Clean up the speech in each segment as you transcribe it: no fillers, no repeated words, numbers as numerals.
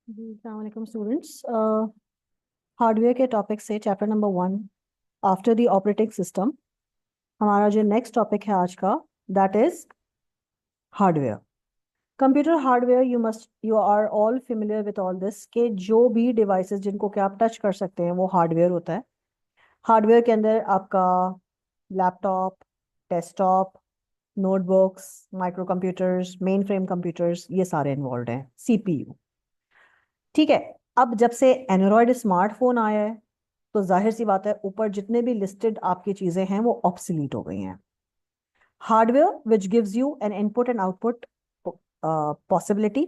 अस्सलाम वालेकुम students. Hardware के टॉपिक से chapter number 1 after the operating system, हमारा जो नेक्स्ट टॉपिक है आज का, that is hardware. Computer hardware, you are all familiar with all this के जो भी डिवाइसेस जिनको कि आप टच कर सकते हैं वो हार्डवेयर होता है। हार्डवेयर के अंदर आपका laptop, desktop, notebooks, micro computers, main frame computers, ये सारे इन्वॉल्व हैं। सीपीयू, ठीक है। अब जब से एंड्रॉयड स्मार्टफोन आया है तो जाहिर सी बात है ऊपर जितने भी लिस्टेड आपकी चीजें हैं वो ऑब्सलीट हो गई हैं। Hardware which gives you an input and output possibility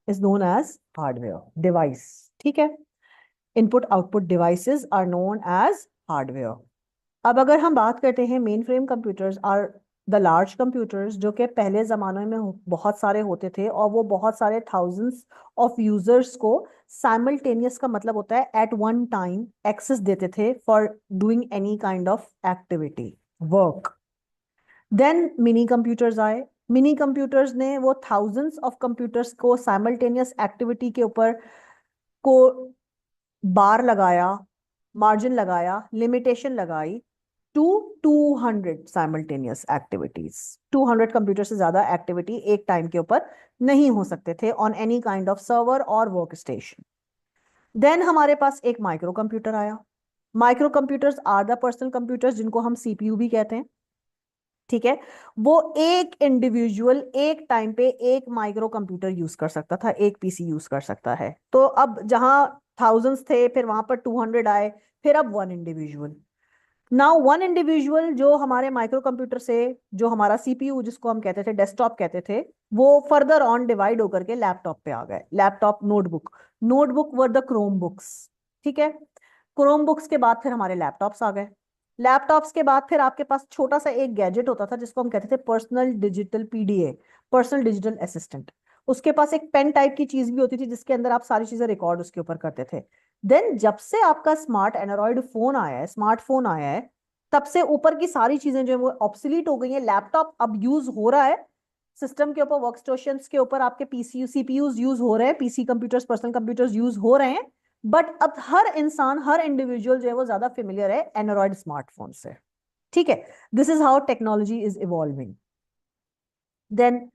is known as hardware device, ठीक है। Input output devices are known as hardware. अब अगर हम बात करते हैं mainframe computers are the large computers जो कि पहले ज़माने में बहुत सारे होते थे और वो बहुत सारे थाउजेंड्स ऑफ यूजर्स को साइमल्टेनियस का मतलब होता है एट वन टाइम एक्सेस देते थे for doing any kind of activity work. Then mini computers आए। मिनी कंप्यूटर्स ने वो थाउजेंड्स ऑफ कंप्यूटर्स को साइमल्टेनियस एक्टिविटी के ऊपर को बार लगाया, मार्जिन लगाया, लिमिटेशन लगाई टू 200 साइमल्टेनियस एक्टिविटीज। 200 कंप्यूटर से ज्यादा एक्टिविटी एक टाइम के ऊपर नहीं हो सकते थे on any kind of server और वर्क स्टेशन। देन हमारे पास एक माइक्रो कंप्यूटर आया। Micro computers are the personal computers जिनको हम सीपीयू भी कहते हैं, ठीक है। वो एक इंडिविजुअल एक टाइम पे एक माइक्रो कंप्यूटर यूज कर सकता था, एक पीसी यूज कर सकता है। तो अब जहां थाउजेंड्स थे फिर वहां पर 200 आए, फिर अब one individual. Now one individual जो हमारे माइक्रो कंप्यूटर से, जो हमारा सीपीयू जिसको हम कहते थे डेस्कटॉप कहते थे, वो फर्दर ऑन डिवाइड होकर के लैपटॉप पे आ गए। Laptop, notebook, notebook were the Chrome books, ठीक है। क्रोम बुक्स के बाद फिर हमारे लैपटॉप्स आ गए। लैपटॉप्स के बाद फिर आपके पास छोटा सा एक गैजेट होता था जिसको हम कहते थे personal digital PDA, personal digital assistant. उसके पास एक पेन टाइप की चीज भी होती थी जिसके अंदर आप सारी चीजें रिकॉर्ड उसके ऊपर करते थे। देन जब से आपका स्मार्ट एंड्रॉइड फोन आया है, स्मार्टफोन आया है, तब से ऊपर की सारी चीजें जो है वो ऑब्सोलीट हो गई हैं। लैपटॉप अब यूज हो रहा है सिस्टम के ऊपर, वर्क स्टेशंस के ऊपर आपके पीसी सीपीयूज यूज हो रहे हैं, PC computers, personal computers use हो रहे हैं। बट अब हर इंसान, हर इंडिविजुअल जो है वो ज्यादा फेमिलियर है एंड्रॉइड स्मार्टफोन से, ठीक है। This is how technology is evolving. Then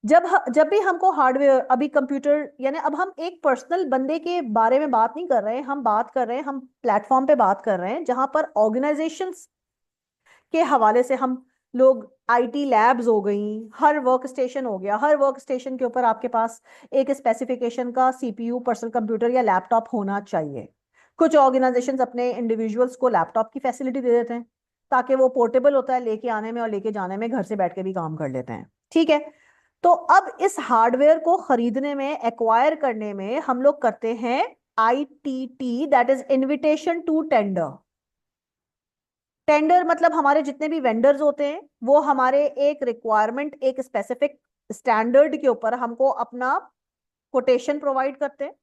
जब भी हमको हार्डवेयर, अभी कंप्यूटर यानी अब हम एक पर्सनल बंदे के बारे में बात नहीं कर रहे हैं, हम बात कर रहे हैं, हम प्लेटफॉर्म पे बात कर रहे हैं जहां पर ऑर्गेनाइजेशंस के हवाले से हम लोग, आईटी लैब्स हो गई, हर वर्क स्टेशन हो गया, हर वर्क स्टेशन के ऊपर आपके पास एक स्पेसिफिकेशन का सीपीयू, पर्सनल कंप्यूटर या लैपटॉप होना चाहिए। कुछ ऑर्गेनाइजेशंस अपने इंडिविजुअल्स को लैपटॉप की फैसिलिटी दे देते हैं ताकि वो पोर्टेबल होता है, लेके आने में और लेके जाने में, घर से बैठ के भी काम कर लेते हैं, ठीक है। तो अब इस हार्डवेयर को खरीदने में, एक्वायर करने में हम लोग करते हैं ITT, that is invitation to tender. Tender मतलब हमारे जितने भी वेंडर्स होते हैं वो हमारे एक रिक्वायरमेंट, एक स्पेसिफिक स्टैंडर्ड के ऊपर हमको अपना कोटेशन प्रोवाइड करते हैं,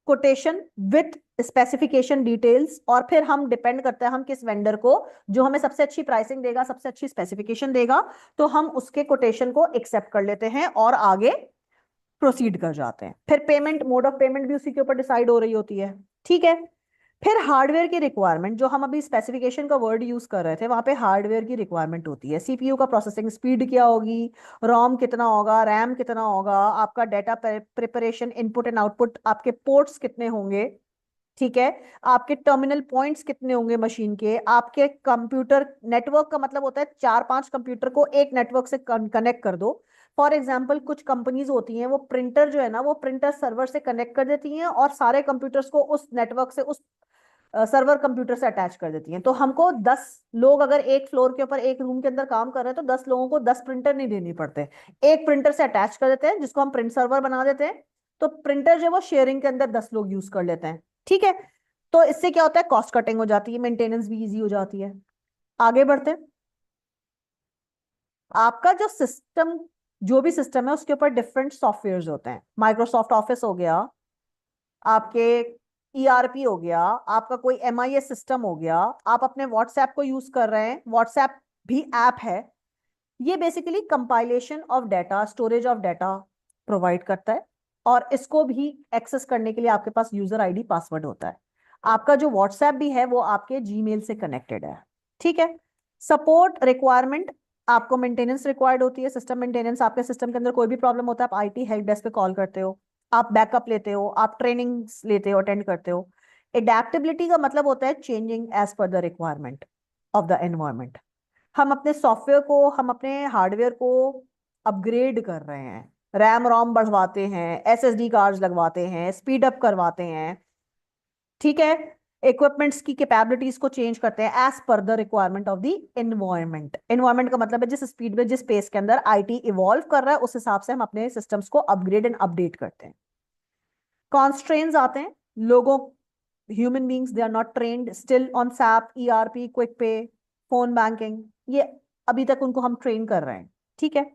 कोटेशन विथ स्पेसिफिकेशन डिटेल्स, और फिर हम डिपेंड करता है हम किस वेंडर को, जो हमें सबसे अच्छी प्राइसिंग देगा, सबसे अच्छी स्पेसिफिकेशन देगा, तो हम उसके कोटेशन को एक्सेप्ट कर लेते हैं और आगे प्रोसीड कर जाते हैं। फिर पेमेंट, मोड ऑफ पेमेंट भी उसी के ऊपर डिसाइड हो रही होती है, ठीक है। फिर हार्डवेयर की रिक्वायरमेंट, जो हम अभी स्पेसिफिकेशन का वर्ड यूज कर रहे थे, वहां पे हार्डवेयर की रिक्वायरमेंट होती है। सीपीयू का प्रोसेसिंग स्पीड क्या होगी, रोम कितना होगा, रैम कितना होगा, आपका data preparation, input and output, आपके पोर्ट्स कितने होंगे, ठीक है, आपके टर्मिनल पॉइंट्स कितने होंगे मशीन के, आपके कंप्यूटर नेटवर्क का मतलब होता है 4-5 कंप्यूटर को एक नेटवर्क से कनेक्ट कर दो। फॉर एग्जाम्पल कुछ कंपनीज होती हैं वो प्रिंटर जो है ना, वो प्रिंटर सर्वर से कनेक्ट कर देती हैं और सारे कंप्यूटर्स को उस नेटवर्क से, उस सर्वर कंप्यूटर से अटैच कर देती हैं। तो हमको 10 लोग अगर एक फ्लोर के ऊपर एक रूम के अंदर काम कर रहे हैं तो 10 लोगों को 10 प्रिंटर नहीं देनी पड़ते, एक प्रिंटर से अटैच कर देते हैं जिसको हम प्रिंट सर्वर बना देते हैं। तो प्रिंटर जो है वो शेयरिंग के अंदर 10 लोग यूज कर लेते हैं, ठीक है। तो इससे क्या होता है, कॉस्ट कटिंग हो जाती है, मेंटेनेंस भी इजी हो जाती है। आगे बढ़ते हैं। आपका जो सिस्टम, जो भी सिस्टम है उसके ऊपर डिफरेंट सॉफ्टवेयर होते हैं। माइक्रोसॉफ्ट ऑफिस हो गया, आपके ईआरपी हो गया, आपका कोई एमआईएस सिस्टम हो गया, आप अपने व्हाट्सएप को यूज कर रहे हैं, व्हाट्सएप भी ऐप है। ये basically compilation of data, storage of data provide करता है। और इसको भी एक्सेस करने के लिए आपके पास यूजर आईडी पासवर्ड होता है। आपका जो व्हाट्सएप भी है वो आपके जीमेल से कनेक्टेड है। ठीक है। सपोर्ट रिक्वायरमेंट, आपको मेंटेनेंस रिक्वायर्ड होती है, सिस्टम मेंटेनेंस। आपके सिस्टम के अंदर कोई भी प्रॉब्लम होता है आप आईटी हेल्प डेस्क पे कॉल करते हो, आप बैकअप लेते हो, आप ट्रेनिंग्स लेते हो, अटेंड करते हो। एडेप्टेबिलिटी का मतलब होता है changing as per the requirement of the environment. हम अपने सॉफ्टवेयर को, हम अपने हार्डवेयर को अपग्रेड कर रहे हैं, रैम रोम बढ़वाते हैं, एसएसडी कार्ड्स लगवाते हैं, स्पीड अप करवाते हैं। ठीक है। इक्विपमेंट्स की कैपेबिलिटीज को चेंज करते हैं as per the requirement of the environment. Environment का मतलब है जिस स्पीड में, जिस पेस के अंदर आईटी इवॉल्व कर रहा है उस हिसाब से हम अपने सिस्टम्स को अपग्रेड एंड अपडेट करते हैं। कॉन्स्ट्रेंट्स आते हैं, लोगों, human beings they are not trained still on SAP, ERP, quick pay, phone banking, ये अभी तक उनको हम ट्रेन कर रहे हैं। ठीक है।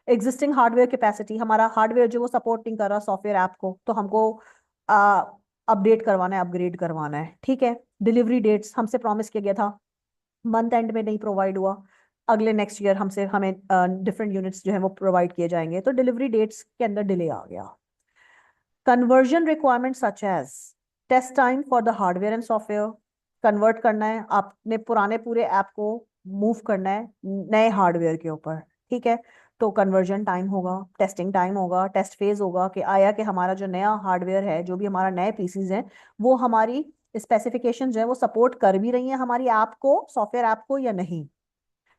एग्जिस्टिंग हार्डवेयर कैपेसिटी, हमारा हार्डवेयर जो वो सपोर्ट नहीं कर रहा सॉफ्टवेयर ऐप को, तो हमको अपडेट करवाना है, अपग्रेड करवाना है। ठीक है। डिलीवरी डेट्स, हमसे प्रॉमिस किया गया था, मंथ एंड में नहीं प्रोवाइड हुआ, अगले नेक्स्ट ईयर हमसे हमें डिफरेंट यूनिट्स जो है वो प्रोवाइड किए जाएंगे, तो डिलीवरी डेट्स के अंदर डिले आ गया। Conversion requirement such as test time for the hardware and software, convert करना है आपने पुराने पूरे ऐप को, मूव करना है नए हार्डवेयर के ऊपर। ठीक है। तो कन्वर्जन टाइम होगा, टेस्टिंग टाइम होगा, टेस्ट फेज होगा कि आया कि हमारा जो नया हार्डवेयर है, जो भी हमारा नए पीसीज हैं, वो हमारी स्पेसिफिकेशन जो है वो सपोर्ट कर भी रही है हमारी ऐप को, सॉफ्टवेयर ऐप को, या नहीं।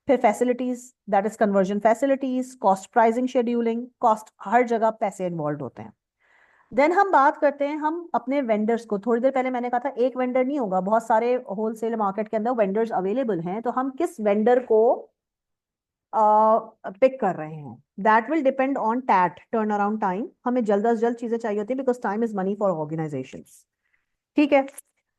फिर facilities, that is conversion facilities, cost pricing, scheduling, cost, हर जगह पैसे इन्वॉल्व होते हैं। देन हम बात करते हैं हम अपने वेंडर्स को। थोड़ी देर पहले मैंने कहा था एक वेंडर नहीं होगा, बहुत सारे होलसेल मार्केट के अंदर वेंडर्स अवेलेबल हैं, तो हम किस वेंडर को पिक कर रहे हैं, that will depend on TAT, turn around time. हमें जल्द अज जल्द चीजें चाहिए होती है because time is money for organisations. ठीक है।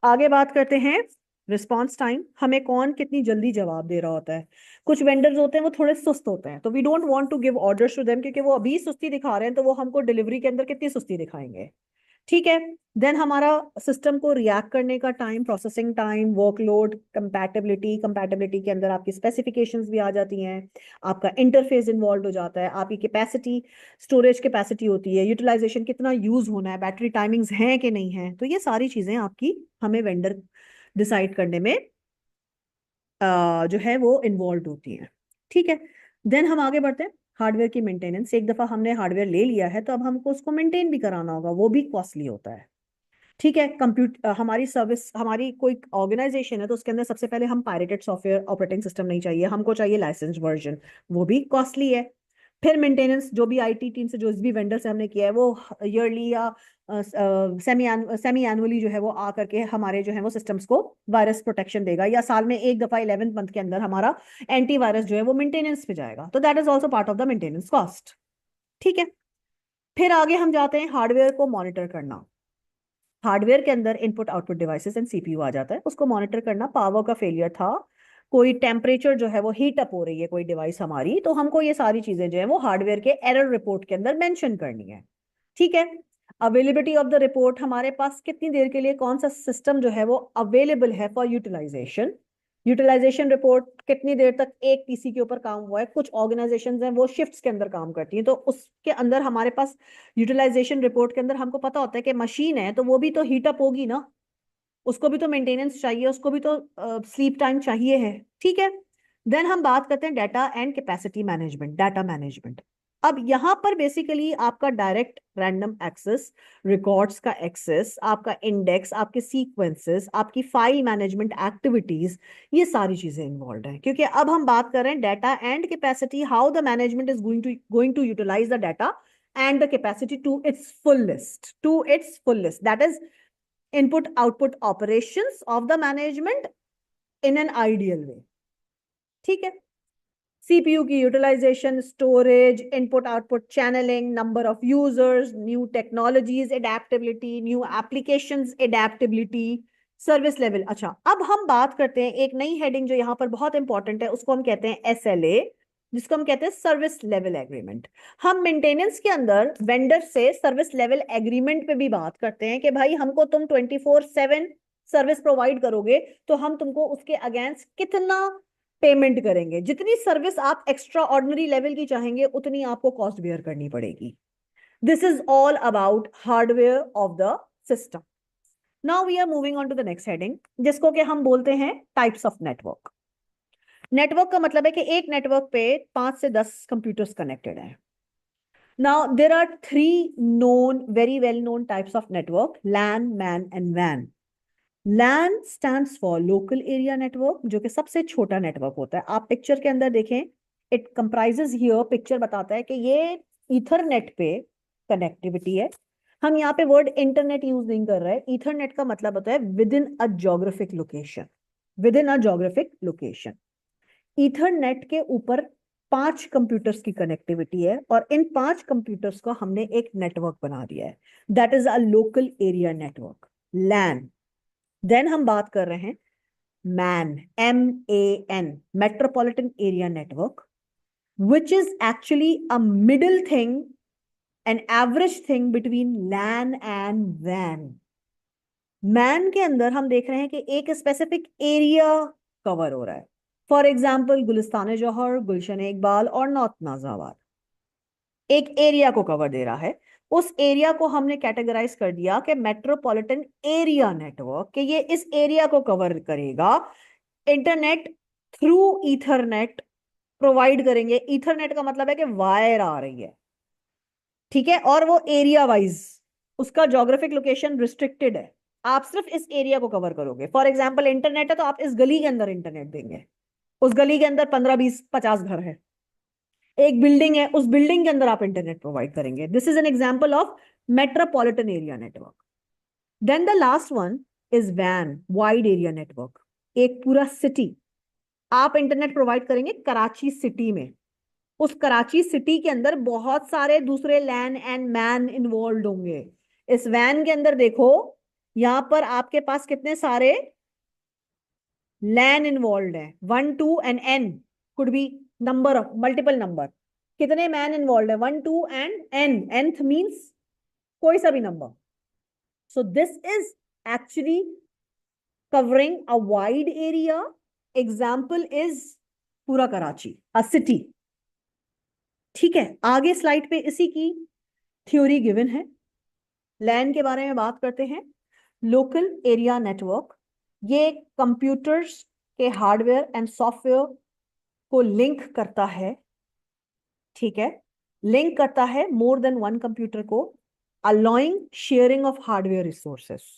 आगे बात करते हैं रिस्पॉन्स टाइम, हमें कौन कितनी जल्दी जवाब दे रहा होता है। कुछ वेंडर्स होते हैं वो थोड़े सुस्त होते हैं, तो we don't want to give orders to them, क्योंकि वो अभी सुस्ती दिखा रहे हैं, तो वो हमको डिलीवरी के अंदर कितनी सुस्ती दिखाएंगे। ठीक है। देन हमारा सिस्टम को रिएक्ट करने का time, processing time, workload, compatibility, compatibility के अंदर आपकी स्पेसिफिकेशंस भी आ जाती हैं, आपका इंटरफेस इन्वॉल्व हो जाता है, आपकी कैपेसिटी, स्टोरेज कैपेसिटी होती है, यूटिलाइजेशन कितना यूज होना है, बैटरी टाइमिंग्स हैं कि नहीं है, तो ये सारी चीजें आपकी हमें वेंडर डिसाइड करने में जो है वो इन्वॉल्व होती हैं। ठीक है। देन हम आगे बढ़ते हैं, हार्डवेयर की मेंटेनेंस। एक दफा हमने हार्डवेयर ले लिया है तो अब हमको उसको मेंटेन भी कराना होगा, वो भी कॉस्टली होता है। ठीक है। हमारी सर्विस, हमारी कोई ऑर्गेनाइजेशन है तो उसके अंदर सबसे पहले हम पायरेटेड सॉफ्टवेयर ऑपरेटिंग सिस्टम नहीं चाहिए, हमको चाहिए लाइसेंस्ड वर्जन, वो भी कॉस्टली है। फिर मेंटेनेंस, जो भी आईटी टीम से, जो भी वेंडर से हमने किया है, वो ईयरली या सेमी एनुअली जो है वो आ करके हमारे जो है वो सिस्टम्स को वायरस प्रोटेक्शन देगा, या साल में एक दफा 11th मंथ के अंदर हमारा एंटीवायरस जो है वो मेंटेनेंस पे जाएगा, तो that is also part of the maintenance cost. ठीक है। फिर आगे हम जाते हैं हार्डवेयर को मॉनिटर करना। हार्डवेयर के अंदर input output devices and CPU आ जाता है, उसको मॉनिटर करना। पावर का फेलियर था, कोई टेम्परेचर जो है वो हीट अप हो रही है कोई डिवाइस हमारी, तो हमको ये सारी चीजें जो है वो हार्डवेयर के एरर रिपोर्ट के अंदर मेंशन करनी है। ठीक है। अवेलेबिलिटी ऑफ द रिपोर्ट, हमारे पास कितनी देर के लिए कौन सा सिस्टम जो है वो अवेलेबल है फॉर यूटिलाइजेशन। यूटिलाइजेशन रिपोर्ट, कितनी देर तक एक पीसी के ऊपर काम हुआ है। कुछ ऑर्गेनाइजेशंस हैं वो शिफ्ट्स के अंदर काम करती हैं, तो उसके अंदर हमारे पास यूटिलाइजेशन रिपोर्ट के अंदर हमको पता होता है कि मशीन है तो वो भी तो हीट अप होगी ना, उसको भी तो मेंटेनेंस चाहिए, उसको भी तो स्लीप टाइम चाहिए है। ठीक है। देन हम बात करते हैं data and capacity management, data management. अब यहां पर बेसिकली आपका डायरेक्ट रैंडम एक्सेस, रिकॉर्ड्स का एक्सेस, आपका इंडेक्स, आपके सीक्वेंसेस, आपकी फाइल मैनेजमेंट एक्टिविटीज, ये सारी चीजें इन्वॉल्व हैं, क्योंकि अब हम बात कर रहे हैं data and capacity, how the management is going to utilise the data and the capacity to its fullest, that is input output operations of the management in an ideal way. ठीक है। सीपीयू की utilisation, storage, input output channelling, number of users, new technologies adaptability, new applications adaptability, service level. अच्छा, अब हम बात करते हैं एक नई हेडिंग जो यहाँ पर बहुत इंपॉर्टेंट है, उसको हम कहते हैं एसएलए, जिसको हम कहते हैं सर्विस लेवल एग्रीमेंट। हम मेंटेनेंस के अंदर वेंडर से सर्विस लेवल एग्रीमेंट पे भी बात करते हैं कि भाई हमको तुम 24/7 सर्विस प्रोवाइड करोगे तो हम तुमको उसके अगेंस्ट कितना पेमेंट करेंगे। जितनी सर्विस आप एक्स्ट्रा ऑर्डिनरी लेवल की चाहेंगे उतनी आपको कॉस्ट बेयर करनी पड़ेगी। This is all about hardware of the system. Now we are moving on to the next heading, जिसको कि हम बोलते हैं types of network. नेटवर्क का मतलब है कि एक नेटवर्क पे 5 से 10 कंप्यूटर्स कनेक्टेड हैं. Now there are three known, very well known types of network: LAN, MAN and WAN. LAN stands for local area network, जो कि सबसे छोटा नेटवर्क होता है. आप पिक्चर के अंदर देखें, इट कंप्राइजेस हियर, पिक्चर बताता है कि ये ईथरनेट पे कनेक्टिविटी है. हम यहाँ पे वर्ड इंटरनेट यूज नहीं कर रहे हैं. ईथरनेट का मतलब होता है with in a geographic location, with in a geographic location. Ethernet के ऊपर 5 कंप्यूटर्स की कनेक्टिविटी है और इन 5 कंप्यूटर्स को हमने एक नेटवर्क बना दिया है. That is a local area network, LAN. Then हम बात कर रहे हैं MAN, MAN, metropolitan area network, which is actually a middle thing, an average thing between LAN and WAN. MAN के अंदर हम देख रहे हैं कि एक स्पेसिफिक एरिया कवर हो रहा है. फॉर एग्जाम्पल गुलिस्तान जौहर, गुलशन इकबाल और नॉर्थ नाजिराबाद एक एरिया को कवर दे रहा है. उस एरिया को हमने कैटेगराइज कर दिया कि मेट्रोपॉलिटन एरिया नेटवर्क, कि ये इस एरिया को कवर करेगा. इंटरनेट थ्रू ईथरनेट प्रोवाइड करेंगे. ईथरनेट का मतलब है कि वायर आ रही है, ठीक है, और वो एरिया वाइज, उसका ज्योग्राफिक लोकेशन रिस्ट्रिक्टेड है. आप सिर्फ इस एरिया को कवर करोगे. फॉर एग्जाम्पल इंटरनेट है तो आप इस गली के अंदर इंटरनेट देंगे. उस गली के अंदर 15, 20, 50 घर है. एक बिल्डिंग है, उस बिल्डिंग के अंदर आप इंटरनेट प्रोवाइड करेंगे. This is an example of metropolitan area network. Then the last one is वैन, वाइड एरिया नेटवर्क. एक पूरा सिटी आप इंटरनेट प्रोवाइड करेंगे कराची सिटी में. उस कराची सिटी के अंदर बहुत सारे दूसरे लैन एंड मैन इन्वॉल्व होंगे. इस वैन के अंदर देखो, यहां पर आपके पास कितने सारे लैन इन्वॉल्व है. 1, 2 and n could be number of multiple number. कितने मैन इन्वॉल्व है? 1, 2 एंड n. nth मीन्स कोई सा भी number. So this is actually covering a wide area. Example is पूरा कराची, अ सिटी. ठीक है, आगे स्लाइड पे इसी की थ्योरी गिवन है. लैन के बारे में बात करते हैं. लोकल एरिया नेटवर्क, ये कंप्यूटर्स के हार्डवेयर एंड सॉफ्टवेयर को लिंक करता है. ठीक है, लिंक करता है मोर देन वन कंप्यूटर को, allowing sharing of hardware resources.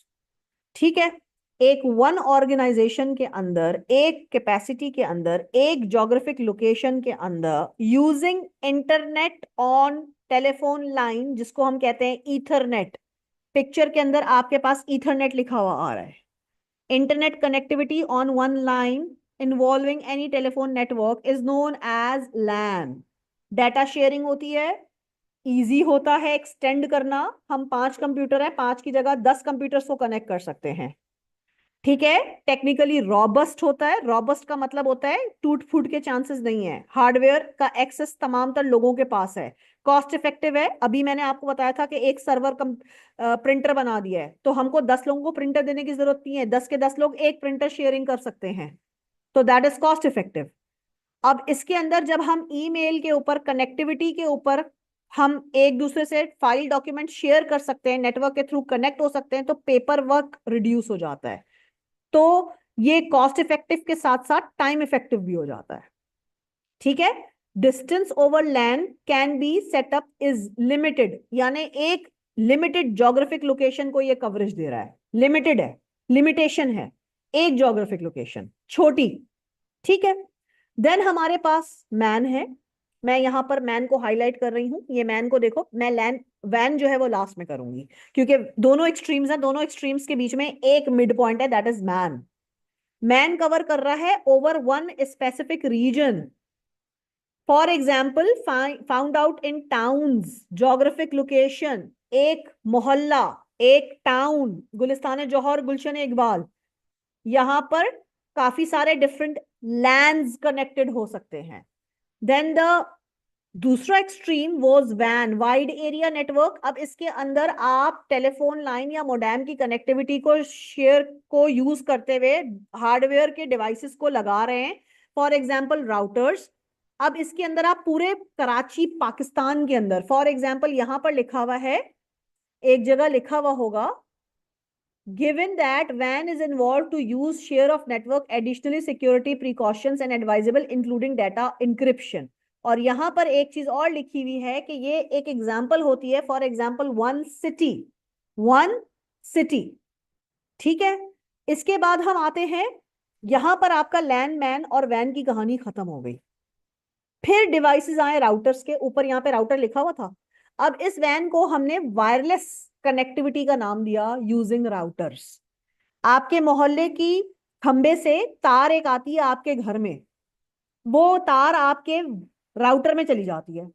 ठीक है, एक वन ऑर्गेनाइजेशन के अंदर, एक कैपेसिटी के अंदर, एक ज्योग्राफिक लोकेशन के अंदर, using internet on telephone line, जिसको हम कहते हैं ईथरनेट. पिक्चर के अंदर आपके पास ईथरनेट लिखा हुआ आ रहा है. Internet connectivity on one line involving any telephone network is known as LAN. Data sharing होती है, इजी होता है एक्सटेंड करना. हम 5 कंप्यूटर है, 5 की जगह 10 कंप्यूटर्स को कनेक्ट कर सकते हैं. ठीक है, टेक्निकली रॉबस्ट होता है. रॉबस्ट का मतलब होता है टूट फूट के चांसेस नहीं है. हार्डवेयर का एक्सेस तमाम तर लोगों के पास है. कॉस्ट इफेक्टिव है. अभी मैंने आपको बताया था कि एक सर्वर प्रिंटर बना दिया है तो हमको 10 लोगों को प्रिंटर देने की जरूरत नहीं है. 10 के 10 लोग एक प्रिंटर शेयरिंग कर सकते हैं, तो दैट इज कॉस्ट इफेक्टिव. अब इसके अंदर जब हम ईमेल के ऊपर, कनेक्टिविटी के ऊपर, हम एक दूसरे से फाइल डॉक्यूमेंट शेयर कर सकते हैं, नेटवर्क के थ्रू कनेक्ट हो सकते हैं, तो पेपर वर्क रिड्यूस हो जाता है. तो ये कॉस्ट इफेक्टिव के साथ साथ टाइम इफेक्टिव भी हो जाता है. ठीक है, distance over land can be set up is limited, यानी एक लिमिटेड ज्योग्राफिक लोकेशन को ये कवरेज दे रहा है. लिमिटेड है, लिमिटेशन है, एक ज्योग्राफिक लोकेशन छोटी. ठीक है, देन हमारे पास मैन है. मैं यहां पर मैन को हाईलाइट कर रही हूं. ये मैन को देखो, मैं लैन वैन जो है वो लास्ट में करूंगी क्योंकि दोनों एक्सट्रीम्स हैं. दोनों एक्सट्रीम्स के बीच में एक मिड पॉइंट है, that is MAN. MAN cover कर रहा है over one specific region. For example, found out in towns, geographic location, एक मोहल्ला, एक टाउन, गुलिस्तान जौहर, गुलशन इकबाल. यहां पर काफी सारे डिफरेंट लैंड्स कनेक्टेड हो सकते हैं. देन द दूसरा extreme was when, wide area network. अब इसके अंदर आप टेलीफोन लाइन या मोडेम की कनेक्टिविटी को शेयर को यूज करते हुए हार्डवेयर के डिवाइसेस को लगा रहे हैं. फॉर एग्जांपल राउटर्स, अब इसके अंदर आप पूरे कराची पाकिस्तान के अंदर, फॉर एग्जाम्पल यहां पर लिखा हुआ है, एक जगह लिखा हुआ होगा, given that WAN is involved to use share of network, additionally security precautions and advisable including data encryption। और यहां पर एक चीज और लिखी हुई है कि ये एक एग्जाम्पल होती है, फॉर एग्जाम्पल वन सिटी। ठीक है, इसके बाद हम आते हैं, यहां पर आपका लैन मैन और वैन की कहानी खत्म हो गई। फिर डिवाइसेस आए राउटर्स के ऊपर, यहां पे राउटर लिखा हुआ था। अब इस वैन को हमने वायरलेस कनेक्टिविटी का नाम दिया यूजिंग राउटर्स। आपके मोहल्ले की खंबे से तार एक आती है आपके घर में, वो तार आपके राउटर में चली जाती है।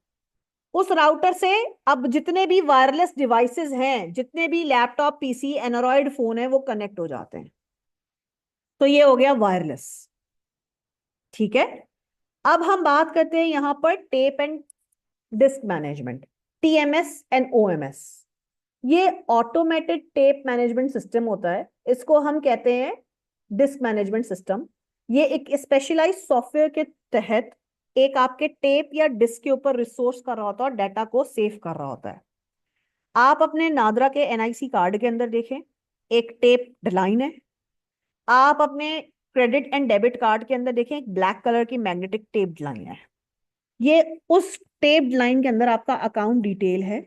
उस राउटर से अब जितने भी वायरलेस डिवाइसेस हैं, जितने भी लैपटॉप, पीसी, एंड्रॉयड फोन है, वो कनेक्ट हो जाते हैं। तो ये हो गया वायरलेस। ठीक है, अब हम बात करते हैं यहां पर tape and disc management, TMS and OMS. ये ऑटोमेटेड टेप मैनेजमेंट सिस्टम होता है, इसको हम कहते हैं डिस्क मैनेजमेंट सिस्टम। ये एक स्पेशलाइज्ड सॉफ्टवेयर के तहत एक आपके टेप या डिस्क के ऊपर रिसोर्स कर रहा होता है और डाटा को सेव कर रहा होता है। आप अपने नादरा के एनआईसी कार्ड के अंदर देखें, एक टेप लाइन है। आप अपने क्रेडिट एंड डेबिट कार्ड के अंदर देखें, एक ब्लैक कलर की मैग्नेटिक टेप लाइन है। ये उस टेप लाइन के अंदर आपका अकाउंट डिटेल है,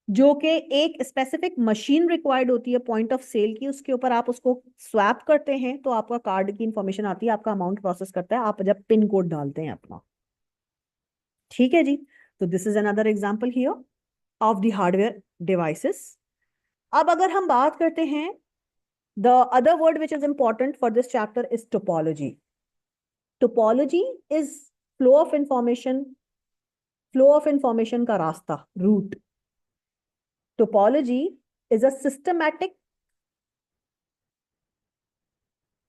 जो कि एक स्पेसिफिक मशीन रिक्वायर्ड होती है पॉइंट ऑफ सेल की, उसके ऊपर आप उसको स्वैप करते हैं तो आपका कार्ड की इंफॉर्मेशन आती है, आपका अमाउंट प्रोसेस करता है, आप जब पिन कोड डालते हैं अपना। ठीक है जी, तो this is another example here of the hardware devices. अब अगर हम बात करते हैं, the other word which is important for this chapter is topology. Topology is flow of information का रास्ता, route. Topology is a systematic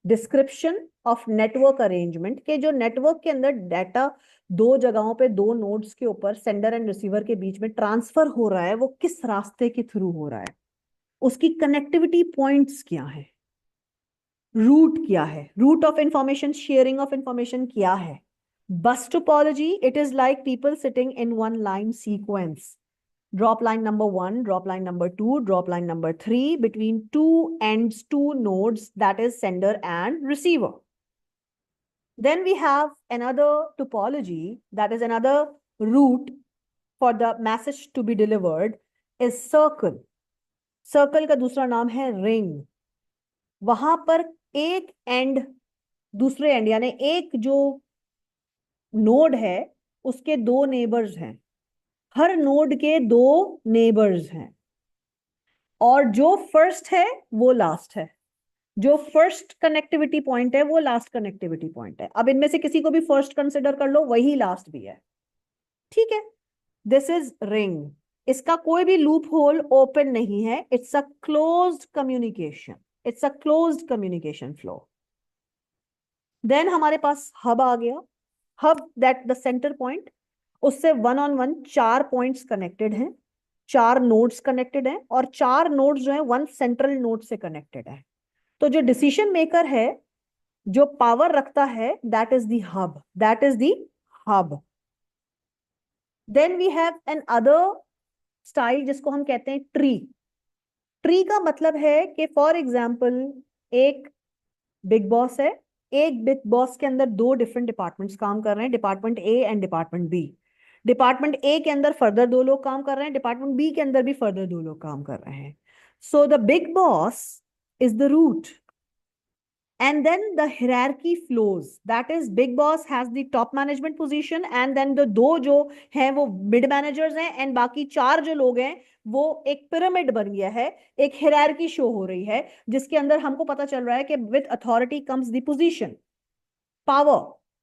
description of network arrangement, के जो नेटवर्क के अंदर डाटा दो जगहों पे, दो नोड्स के ऊपर, सेंडर एंड रिसीवर के बीच में ट्रांसफर हो रहा है, वो किस रास्ते के थ्रू हो रहा है, उसकी कनेक्टिविटी पॉइंट्स क्या है, रूट क्या है, route of information, sharing of information क्या है। Bus topology, it is like people sitting in one line sequence, drop line number 1, drop line number 2, drop line number 3 between two ends, two nodes, that is sender and receiver. Then we have another topology, that is another route for the message to be delivered, is circle. Circle का दूसरा नाम है ring। वहां पर एक and दूसरे and, यानी एक जो नोड है उसके दो नेबर्स हैं, हर नोड के दो नेबर्स हैं, और जो फर्स्ट है वो लास्ट है, जो फर्स्ट कनेक्टिविटी पॉइंट है वो लास्ट कनेक्टिविटी पॉइंट है। अब इनमें से किसी को भी फर्स्ट कंसिडर कर लो, वही लास्ट भी है। ठीक है, दिस इज रिंग। इसका कोई भी लूप होल ओपन नहीं है, it's a closed communication, it's a closed communication flow. Then हमारे पास हब आ गया, hub that the centre point, उससे वन ऑन वन चार पॉइंट्स कनेक्टेड हैं, चार नोड्स कनेक्टेड हैं, और चार नोड्स जो है वन सेंट्रल नोड से कनेक्टेड है। तो जो डिसीजन मेकर है, जो पावर रखता है, that is the hub, that is the hub. Then we have another style जिसको हम कहते हैं ट्री। ट्री का मतलब है कि फॉर एग्जाम्पल एक बिग बॉस है, एक बिग बॉस के अंदर दो डिफरेंट डिपार्टमेंट्स काम कर रहे हैं, department A and department B. Department A के अंदर फर्दर दो लोग काम कर रहे हैं, डिपार्टमेंट बी के अंदर भी फर्दर दो लोग काम कर रहे हैं। So the big boss is the root, and then the hierarchy flows, that is big boss has the top management position, and then the दो जो हैं वो mid managers हैं, and बाकी चार जो लोग हैं वो एक पिरामिड बन गया है, एक hierarchy शो हो रही है, जिसके अंदर हमको पता चल रहा है कि with authority comes the position, power,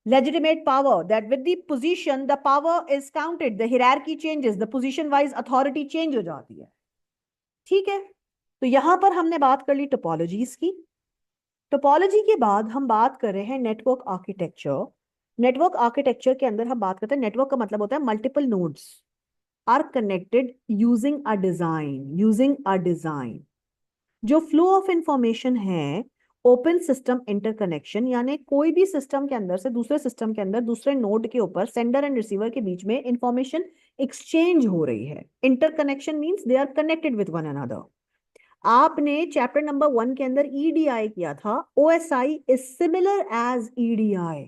legitimate power, that with the position the power is counted, the hierarchy changes, the position wise authority change हो जाती है। ठीक है, तो यहां पर हमने बात कर ली टोपोलॉजीज की। टोपोलॉजी के बाद हम बात कर रहे हैं नेटवर्क आर्किटेक्चर। नेटवर्क आर्किटेक्चर के अंदर हम बात करते हैं, नेटवर्क का मतलब होता है multiple nodes are connected using a design, using a design. जो फ्लो ऑफ इंफॉर्मेशन है ओपन सिस्टम इंटरकनेक्शन यानी कोई भी सिस्टम के अंदर से दूसरे सिस्टम के अंदर दूसरे नोड के ऊपर सेंडर एंड रिसीवर के बीच में इंफॉर्मेशन एक्सचेंज हो रही है। Interconnection means they are connected with one another. आपने चैप्टर नंबर 1 के अंदर ईडीआई किया था। OSI is similar as EDI.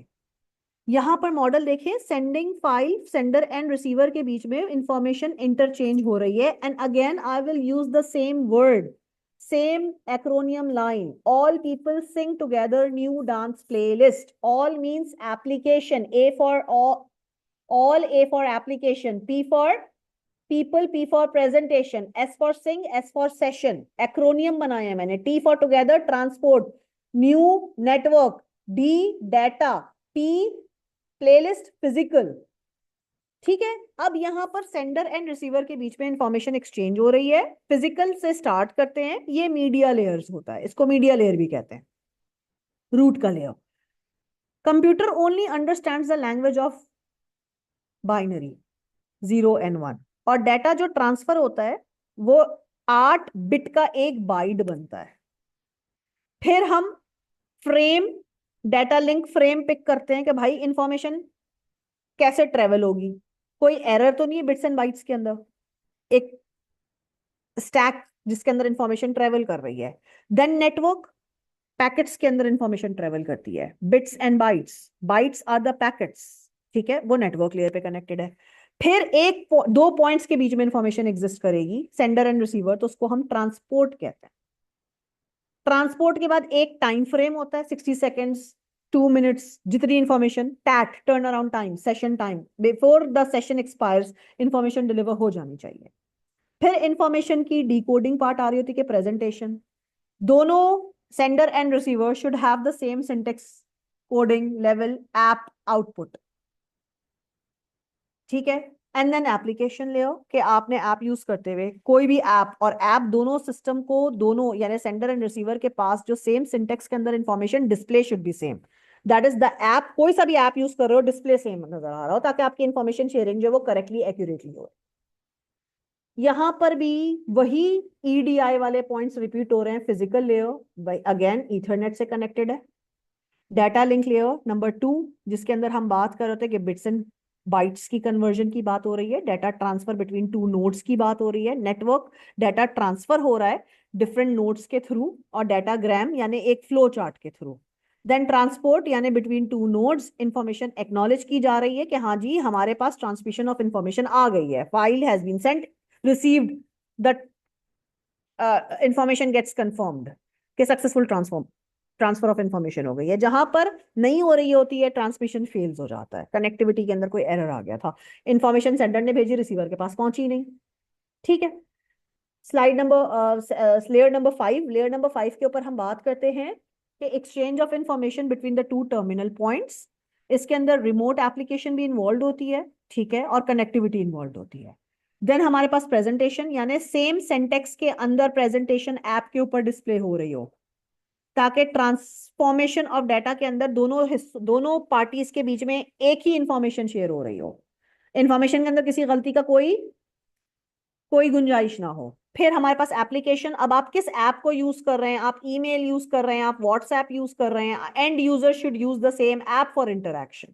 यहां पर मॉडल देखें, sending file sender and receiver के बीच में इंफॉर्मेशन इंटरचेंज हो रही है। And again I will use the same word, same acronym line. All people sing together new dance playlist. All means application. A for all, A for application, P for people, P for presentation, S for sing, S for session. Acronym बनाया मैंने। T for together, transport, new network, D data, P playlist, physical। ठीक है। अब यहां पर sender and receiver के बीच में इंफॉर्मेशन एक्सचेंज हो रही है। फिजिकल से स्टार्ट करते हैं, ये मीडिया लेयर्स होता है, इसको मीडिया लेयर भी कहते हैं, रूट का layer. Computer only understands the language of binary 0 and 1। और डाटा जो ट्रांसफर होता है वो 8 बिट का एक बाइट बनता है। फिर हम frame, data link frame pick करते हैं कि भाई इंफॉर्मेशन कैसे ट्रेवल होगी, कोई एरर तो नहीं है बिट्स एंड बाइट्स के अंदर, एक स्टैक जिसके अंदर इंफॉर्मेशन ट्रेवल कर रही है। देन नेटवर्क, पैकेट्स के अंदर इंफॉर्मेशन ट्रेवल करती है, bits and bytes, bytes are the packets. ठीक है, वो नेटवर्क लेयर पे कनेक्टेड है। फिर दो पॉइंट्स के बीच में इंफॉर्मेशन एग्जिस्ट करेगी, सेंडर एंड रिसीवर, तो उसको हम ट्रांसपोर्ट कहते हैं। ट्रांसपोर्ट के बाद एक टाइम फ्रेम होता है, 60 सेकेंड्स, 2 मिनट्स, जितनी information, TAT turn around time, session time, before the session expires information deliver हो जानी चाहिए। फिर इंफॉर्मेशन की डिकोडिंग पार्ट आ रही होती है, प्रेजेंटेशन। दोनों sender and receiver should have the same syntax, coding level, app output. ठीक है। एंड देन एप्लीकेशन लेयर, कि आपने ऐप यूज करते हुए कोई भी ऐप, और ऐप दोनों सिस्टम को, दोनों यानी सेंडर एंड रिसीवर के पास जो सेम सिंटेक्स के अंदर information display should be same. That is the app, कोई सा भी ऐप यूज कर रहे हो डिस्प्ले सेम नजर आ रहा हो, ताकि आपकी इंफॉर्मेशन शेयरिंग जो वो करेक्टली एक्यूरेटली हो। यहां पर भी वही ईडीआई वाले पॉइंट्स रिपीट हो रहे हैं। फिजिकल लेयर अगेन ईथरनेट से कनेक्टेड है। डाटा लिंक लेयर नंबर 2, जिसके अंदर हम बात कर रहे थे कि बिट्स एंड बाइट्स की कन्वर्जन की बात हो रही है, डाटा ट्रांसफर बिटवीन 2 नोड्स की बात हो रही है। नेटवर्क, डाटा ट्रांसफर हो रहा है डिफरेंट नोड्स के थ्रू, और डाटाग्राम यानी एक फ्लो चार्ट के थ्रू। देन ट्रांसपोर्ट यानी बिटवीन 2 नोड्स इंफॉर्मेशन एक्नॉलेज की जा रही है कि हाँ जी हमारे पास ट्रांसमिशन ऑफ इंफॉर्मेशन आ गई है, file has been sent, received, the information gets confirmed कि सक्सेसफुल ट्रांसफर ऑफ इंफॉर्मेशन हो गई है। जहां पर नहीं हो रही होती है ट्रांसमिशन फेल्स हो जाता है, कनेक्टिविटी के अंदर कोई एरर आ गया था, इंफॉर्मेशन सेंडर ने भेजी, रिसीवर के पास पहुंची नहीं। ठीक है। Slide number layer number 5, layer number 5 के ऊपर हम बात करते हैं कि exchange of information between the 2 terminal points. इसके अंदर रिमोट एप्लीकेशन भी इन्वॉल्व होती है, ठीक है, और कनेक्टिविटी इन्वॉल्व होती है। देन हमारे पास प्रेजेंटेशन, यानी सेम सेंटेक्स के अंदर प्रेजेंटेशन ऐप के ऊपर डिस्प्ले हो रही हो, ताकि ट्रांसफॉर्मेशन ऑफ डाटा के अंदर दोनों पार्टीज के बीच में एक ही इंफॉर्मेशन शेयर हो रही हो, इंफॉर्मेशन के अंदर किसी गलती का कोई गुंजाइश ना हो। फिर हमारे पास एप्लीकेशन, अब आप किस ऐप को यूज कर रहे हैं, आप ईमेल यूज कर रहे हैं, आप व्हाट्सएप यूज कर रहे हैं, and user should use the same app for interaction.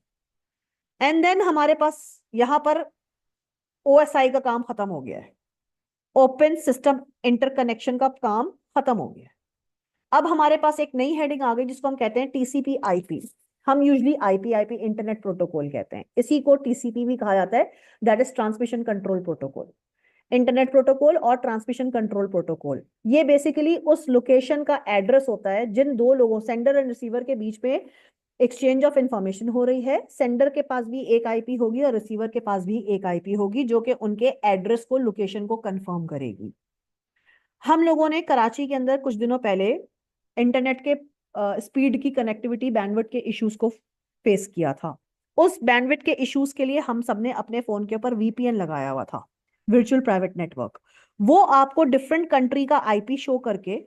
And then हमारे पास यहां पर ओएसआई का काम खत्म हो गया है, ओपन सिस्टम इंटरकनेक्शन का काम खत्म हो गया है। अब हमारे पास एक नई हेडिंग आ गई जिसको हम कहते हैं टीसीपी आईपी। हम यूजली आईपी इंटरनेट प्रोटोकॉल कहते हैं, इसी को टीसीपी भी कहा जाता है, that is transmission control protocol. Internet protocol और ट्रांसमिशन कंट्रोल प्रोटोकॉल, ये बेसिकली उस लोकेशन का एड्रेस होता है जिन दो लोगों, सेंडर एंड रिसीवर के बीच में एक्सचेंज ऑफ इंफॉर्मेशन हो रही है। सेंडर के पास भी एक आईपी होगी और रिसीवर के पास भी एक आईपी होगी, जो कि उनके एड्रेस को, लोकेशन को कंफर्म करेगी। हम लोगों ने कराची के अंदर कुछ दिनों पहले इंटरनेट के स्पीड की, कनेक्टिविटी, बैंडविड्थ के इश्यूज को फेस किया था। उस बैंडविड्थ के इश्यूज के लिए हम सबने अपने फोन के ऊपर वीपीएन लगाया हुआ था, वर्चुअल प्राइवेट नेटवर्क। वो आपको डिफरेंट कंट्री का आईपी शो करके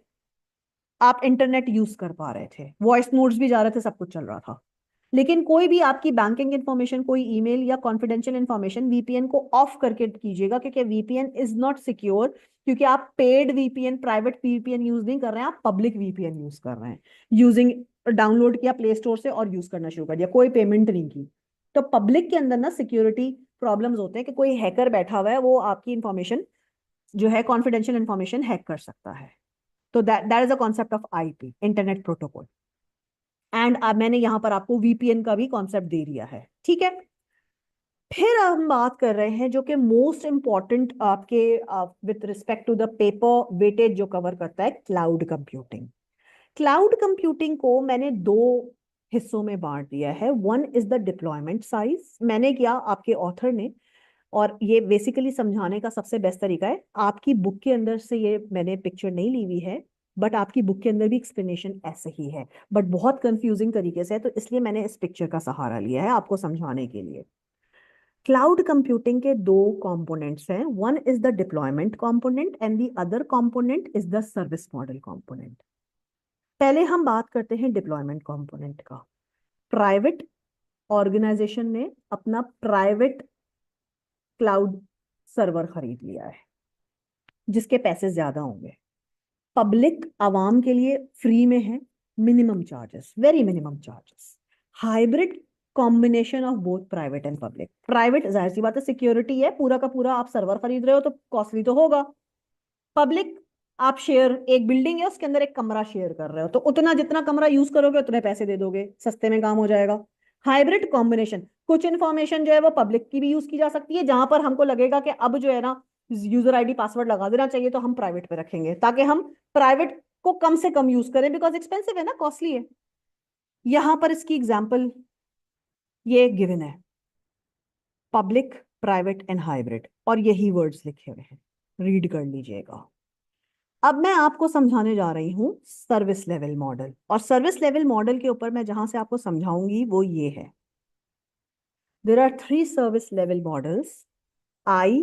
आप इंटरनेट यूज कर पा रहे थे, वॉइस नोट्स भी जा रहे थे, सब कुछ चल रहा था। लेकिन कोई भी आपकी बैंकिंग इंफॉर्मेशन, कोई ईमेल या कॉन्फिडेंशियल इंफॉर्मेशन वीपीएन को ऑफ करके कीजिएगा, क्योंकि वीपीएन इज नॉट सिक्योर। क्योंकि आप paid VPN, private VPN use नहीं कर रहे हैं, आप पब्लिक वीपीएन यूज कर रहे हैं। यूजिंग, डाउनलोड किया प्ले स्टोर से और यूज करना शुरू कर दिया, कोई पेमेंट नहीं की। तो पब्लिक के अंदर ना सिक्योरिटी प्रॉब्लम्स होते हैं कि कोई हैकर बैठा हुआ है, वो आपकी इंफॉर्मेशन जो है कॉन्फिडेंशियल इंफॉर्मेशन हैक कर सकता है। तो that that is the concept of IP, internet protocol. And अब मैंने यहां पर आपको वीपीएन का भी कॉन्सेप्ट दे दिया है, ठीक है। फिर हम बात कर रहे हैं जो कि मोस्ट इंपॉर्टेंट आपके with respect to the paper weightage जो कवर करता है, क्लाउड कंप्यूटिंग। क्लाउड कंप्यूटिंग को मैंने दो हिस्सों में बांट दिया है। One is the deployment size, मैंने किया आपके ऑथर ने, और ये बेसिकली समझाने का सबसे बेस्ट तरीका है। आपकी बुक के अंदर से ये मैंने पिक्चर नहीं ली हुई है, बट आपकी बुक के अंदर भी एक्सप्लेनेशन ऐसे ही है, बट बहुत कंफ्यूजिंग तरीके से है, तो इसलिए मैंने इस पिक्चर का सहारा लिया है आपको समझाने के लिए। क्लाउड कंप्यूटिंग के दो कंपोनेंट्स हैं, one is the deployment component and the other component is the service model component. पहले हम बात करते हैं डिप्लॉयमेंट कंपोनेंट का। प्राइवेट ऑर्गेनाइजेशन ने अपना प्राइवेट क्लाउड सर्वर खरीद लिया है, जिसके पैसे ज्यादा होंगे। पब्लिक आवाम के लिए फ्री में है, minimum charges, very minimum charges. Hybrid combination of both private and public. Private जाहिर सी बात है, सिक्योरिटी है, पूरा का पूरा आप सर्वर खरीद रहे हो तो कॉस्टली तो होगा। पब्लिक, आप शेयर, एक बिल्डिंग है उसके अंदर एक कमरा शेयर कर रहे हो, तो उतना जितना कमरा यूज करोगे उतने पैसे दे दोगे, सस्ते में काम हो जाएगा। हाइब्रिड कॉम्बिनेशन, कुछ इंफॉर्मेशन जो है वो पब्लिक की भी यूज की जा सकती है, जहां पर हमको लगेगा कि अब जो है ना यूजर आईडी पासवर्ड लगा देना चाहिए, तो हम प्राइवेट पे रखेंगे, ताकि हम प्राइवेट को कम से कम यूज करें, बिकॉज एक्सपेंसिव है ना, कॉस्टली है। यहां पर इसकी एग्जाम्पल ये गिवन है, पब्लिक, प्राइवेट एंड हाइब्रिड, और यही वर्ड्स लिखे हुए हैं, रीड कर लीजिएगा। अब मैं आपको समझाने जा रही हूँ सर्विस लेवल मॉडल, और सर्विस लेवल मॉडल के ऊपर मैं जहां से आपको समझाऊंगी वो ये है। There are three service level models, I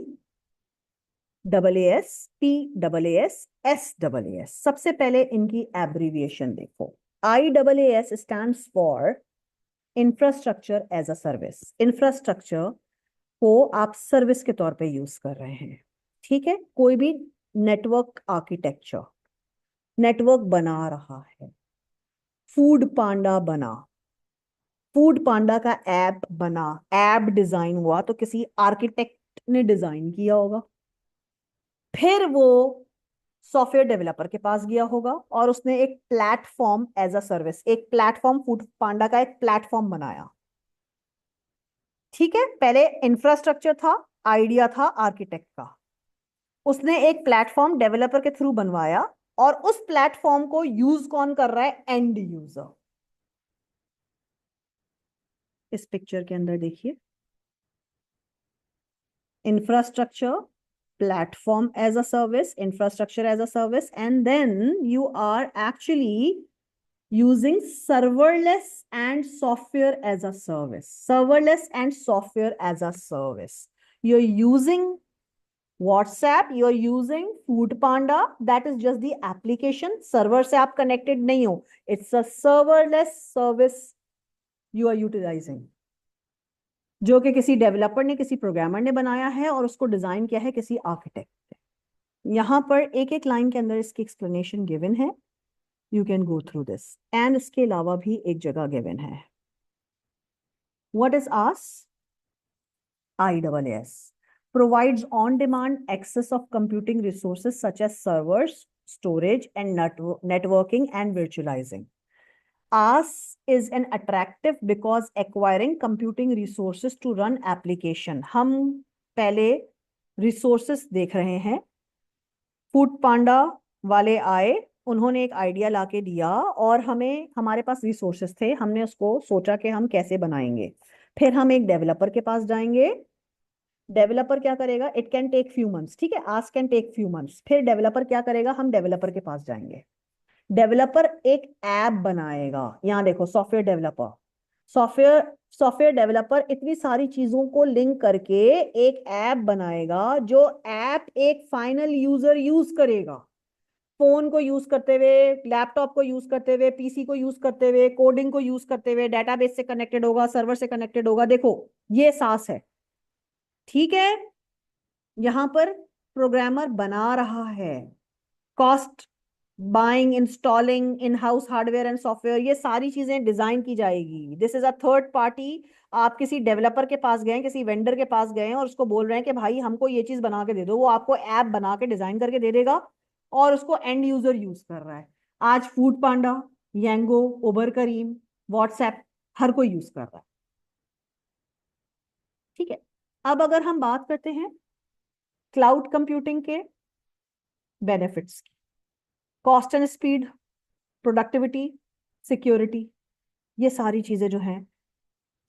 double S, P double S, S double S. सबसे पहले इनकी एब्रीविएशन देखो। I double S stands for infrastructure as a service. Infrastructure को आप सर्विस के तौर पे यूज कर रहे हैं, ठीक है। कोई भी नेटवर्क आर्किटेक्चर, नेटवर्क बना रहा है, फूड पांडा बना, फूड पांडा का ऐप बना, ऐप डिजाइन हुआ तो किसी आर्किटेक्ट ने डिजाइन किया होगा, फिर वो सॉफ्टवेयर डेवलपर के पास गया होगा और उसने एक प्लेटफॉर्म एज अ सर्विस, एक प्लेटफॉर्म, फूड पांडा का एक प्लेटफॉर्म बनाया, ठीक है। पहले इंफ्रास्ट्रक्चर था, आइडिया था आर्किटेक्ट का, उसने एक प्लेटफॉर्म डेवलपर के थ्रू बनवाया, और उस प्लेटफॉर्म को यूज कौन कर रहा है? And user. इस पिक्चर के अंदर देखिए, infrastructure, platform as a service, infrastructure as a service, and then you are actually using serverless and software as a service. Serverless and software as a service. You're using WhatsApp, you're using Food Panda, that is just the application. Server से आप connected नहीं हो. It's a serverless service you are utilizing, जो कि किसी developer ने, किसी programmer ने बनाया है, और उसको डिजाइन किया है किसी आर्किटेक्ट ने। यहां पर एक एक लाइन के अंदर इसकी एक्सप्लेनेशन गिवन है, you can go through this, and इसके अलावा भी एक जगह गिवन है। What is IaaS? IaaS provides on-demand access of computing resources such as servers, storage, and networking and virtualizing. IaaS is an attractive because acquiring computing resources to run application. हम पहले resources देख रहे हैं। Food पांडा वाले आए, उन्होंने एक idea लाके दिया, और हमें, हमारे पास रिसोर्सेस थे, हमने उसको सोचा कि हम कैसे बनाएंगे। फिर हम एक डेवलपर के पास जाएंगे, डेवलपर क्या करेगा? It can take few months, ठीक है, ask can take few months. फिर डेवलपर क्या करेगा? हम डेवलपर के पास जाएंगे, डेवलपर एक ऐप बनाएगा। यहाँ देखो, software developer, software software developer इतनी सारी चीजों को लिंक करके एक ऐप बनाएगा, जो ऐप एक फाइनल यूजर यूज करेगा। फोन को यूज करते हुए, लैपटॉप को यूज करते हुए, पीसी को यूज करते हुए, कोडिंग को यूज करते हुए, डेटाबेस से कनेक्टेड होगा, सर्वर से कनेक्टेड होगा। देखो ये सास है, ठीक है। यहां पर प्रोग्रामर बना रहा है। Cost, buying, installing, in house hardware and software, ये सारी चीजें डिजाइन की जाएगी। This is a third party. आप किसी डेवलपर के पास गए, किसी वेंडर के पास गए और उसको बोल रहे हैं कि भाई हमको ये चीज बना के दे दो, वो आपको ऐप बना के डिजाइन करके दे देगा और उसको एंड यूजर यूज कर रहा है। आज फूड पांडा, येंगो, उबर करीम, व्हाट्सएप, हर कोई यूज कर रहा है, ठीक है। अब अगर हम बात करते हैं क्लाउड कंप्यूटिंग के बेनिफिट्स की, cost and speed, productivity, security, ये सारी चीजें जो हैं,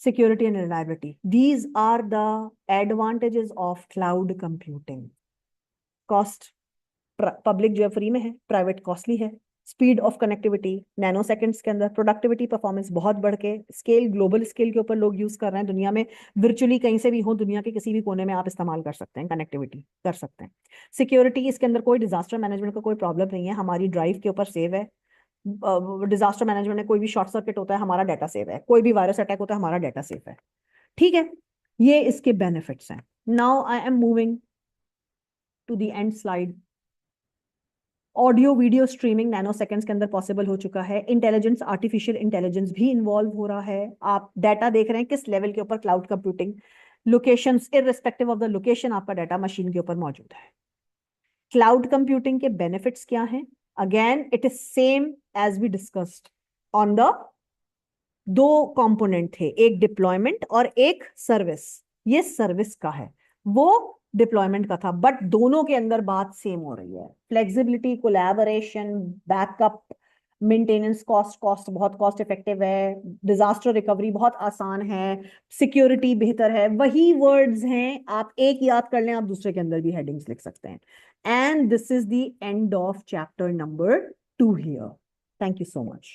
security and reliability, these are the advantages of cloud computing. Cost, public जो है फ्री में है, प्राइवेट कॉस्टली है। Speed of connectivity nanoseconds के अंदर, प्रोडक्टिविटी परफॉर्मेंस बहुत बढ़ के, स्केल ग्लोबल स्केल के ऊपर लोग यूज कर रहे हैं दुनिया में, वर्चुअली कहीं से भी हो, दुनिया के किसी भी कोने में आप इस्तेमाल कर सकते हैं, कनेक्टिविटी कर सकते हैं। सिक्योरिटी, इसके अंदर कोई डिजास्टर मैनेजमेंट का कोई प्रॉब्लम नहीं है, हमारी ड्राइव के ऊपर सेव है। डिजास्टर मैनेजमेंट में कोई भी शॉर्ट सर्किट होता है हमारा डाटा सेव है, कोई भी वायरस अटैक होता है हमारा डाटा सेव है, ठीक है। ये इसके बेनिफिट्स हैं। Now I am moving to the end slide. Audio video streaming nanoseconds के अंदर पॉसिबल हो चुका है। इंटेलिजेंस, आर्टिफिशियल इंटेलिजेंस भी इन्वॉल्व हो रहा है। आप डाटा देख रहे हैं किस लेवल के ऊपर, cloud computing. Locations, irrespective of the location आपका डाटा मशीन के ऊपर मौजूद है। क्लाउड कंप्यूटिंग के बेनिफिट्स क्या हैं? Again it is same as we discussed on the, दो कंपोनेंट थे, एक डिप्लॉयमेंट और एक सर्विस। ये सर्विस का है, वो डिप्लॉयमेंट का था, बट दोनों के अंदर बात सेम हो रही है। Flexibility, collaboration, backup, maintenance, cost बहुत कॉस्ट इफेक्टिव है। डिजास्टर रिकवरी बहुत आसान है। सिक्योरिटी बेहतर है। वही वर्ड्स हैं, आप एक याद कर लें, आप दूसरे के अंदर भी हेडिंग्स लिख सकते हैं। And this is the end of chapter number 2 here. Thank you so much.